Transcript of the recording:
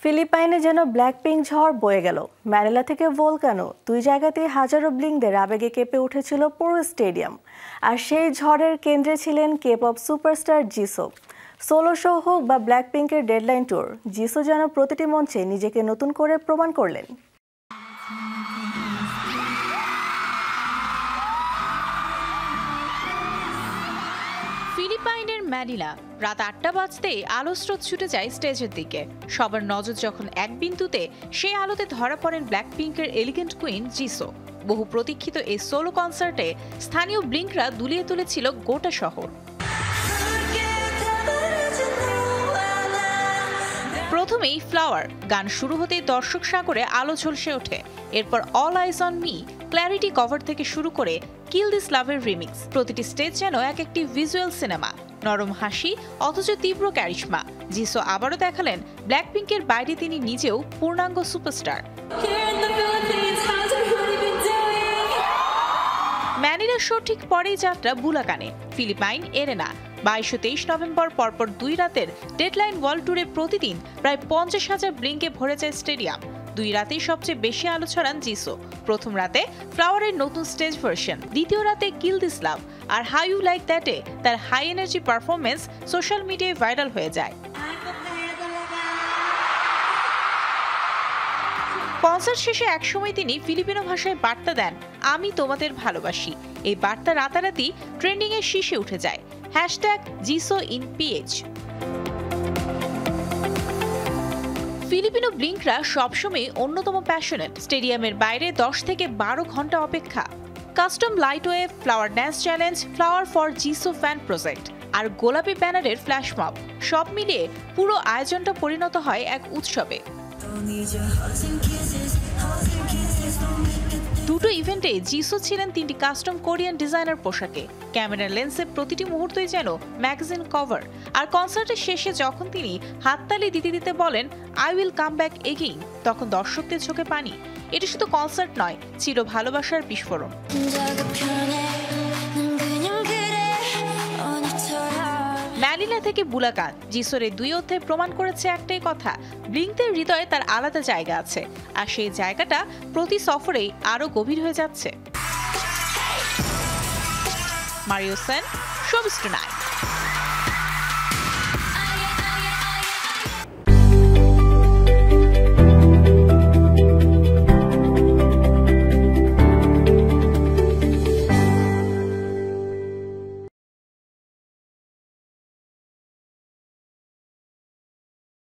ফিলিপাইনে যেন ব্ল্যাকপিঙ্ক ঝড় বয়ে গেল। ম্যানিলা থেকে ভোলকানো, দুই জায়গাতেই হাজারো ব্লিংদের আবেগে কেঁপে উঠেছিল পুরো স্টেডিয়াম। আর সেই ঝড়ের কেন্দ্রে ছিলেন কে pop superstar Jisoo. Solo show হোক বা ব্ল্যাকপিঙ্কের ডেডলাইন ট্যুর, জিসো যেন প্রতিটি মঞ্চে নিজেকে নতুন করে প্রমাণ করলেন। ফিলিপাইনের ম্যানিলা রাত ৮টা বাজতেই আলো স্রোত ছুটে যায় স্টেজের দিকে। সবার নজর যখন এক বিন্দুতে, সেই আলোতে ধরা পড়েন ব্ল্যাকপিঙ্কের এলিগেন্ট কুইন জিসো। বহু প্রতীক্ষিত এই সোলো কনসার্টে স্থানীয় ব্লিঙ্করা দুলিয়ে তুলেছিল গোটা শহর। প্রথমেই ফ্লাওয়ার গান শুরু হতেই দর্শক সাগরে আলো ঝলসে ওঠে। এরপর all eyes on me, clarity cover থেকে শুরু করে কিল দিস লাভের রিমিক্স। প্রতিটি স্টেজ যেন এক একটি ভিজুয়াল সিনেমা, নরম হাসি অথচ তীব্র ক্যারিশমা। জিসো আবারও দেখালেন ব্ল্যাকপিঙ্কের বাইরে তিনি নিজেও পূর্ণাঙ্গ সুপারস্টার। ম্যানিলার শো ঠিক পরেই যাত্রা বুলাকানে, ফিলিপাইন এরেনা। 22 ও 23 নভেম্বর পরপর 2 রাতের ডেডলাইন ওয়ার্ল্ড ট্যুরে প্রতিদিন প্রায় 50,000 ব্লিঙ্কে ভরে যায় স্টেডিয়াম। 2 রাতেই সবচেয়ে বেশি আলো ছড়ান জিসো। প্রথম রাতে ফ্লাওয়ারের নতুন স্টেজ ভার্সন, দ্বিতীয় রাতে কিল দিস লাভ আর হাউ ইউ লাইক দ্যাটে তার হাই এনার্জি পারফরমেন্স সোশ্যাল মিডিয়ায় ভাইরাল হয়ে যায়। কনসার্ট শেষে একসময় তিনি ফিলিপিনো ভাষায় বার্তা দেন, আমি তোমাদের ভালোবাসি। এই বার্তা রাতারাতি ট্রেন্ডিং এর শীর্ষে উঠে যায়। #JisoInPH। ফিলিপিনো ব্লিঙ্করা সবসময় অন্যতম প্যাশনেট। স্টেডিয়ামের বাইরে 10 থেকে 12 ঘন্টা অপেক্ষা, custom light wave, flower dance challenge, flower for Jisoo fan project আর গোলাপি ব্যানারের ফ্ল্যাশ মব, সব মিলিয়ে পুরো আয়োজনটা পরিণত হয় এক উৎসবে। দুটো ইভেন্টে জিসো ছিলেন 3টি কাস্টম কোরিয়ান ডিজাইনার পোশাকে। ক্যামেরার লেন্সে প্রতিটি মুহূর্তই যেন ম্যাগাজিন কভার। আর কনসার্টের শেষে যখন তিনি হাততালি দিতে দিতে বলেন I will come back again, তখন দর্শকদের চোখে পানি। এটা শুধু কনসার্ট নয়, ছিল ভালোবাসার বিস্ফোরণ। ম্যানিলা থেকে বুলাকান, জিসোর এই 2 অধ্যায় প্রমাণ করেছে একটাই কথা, ব্লিঙ্কদের হৃদয়ে তার আলাদা জায়গা আছে। আর সেই জায়গাটা প্রতি সফরেই আরো গভীর হয়ে যাচ্ছে। Mario Sen, showbiz tonight.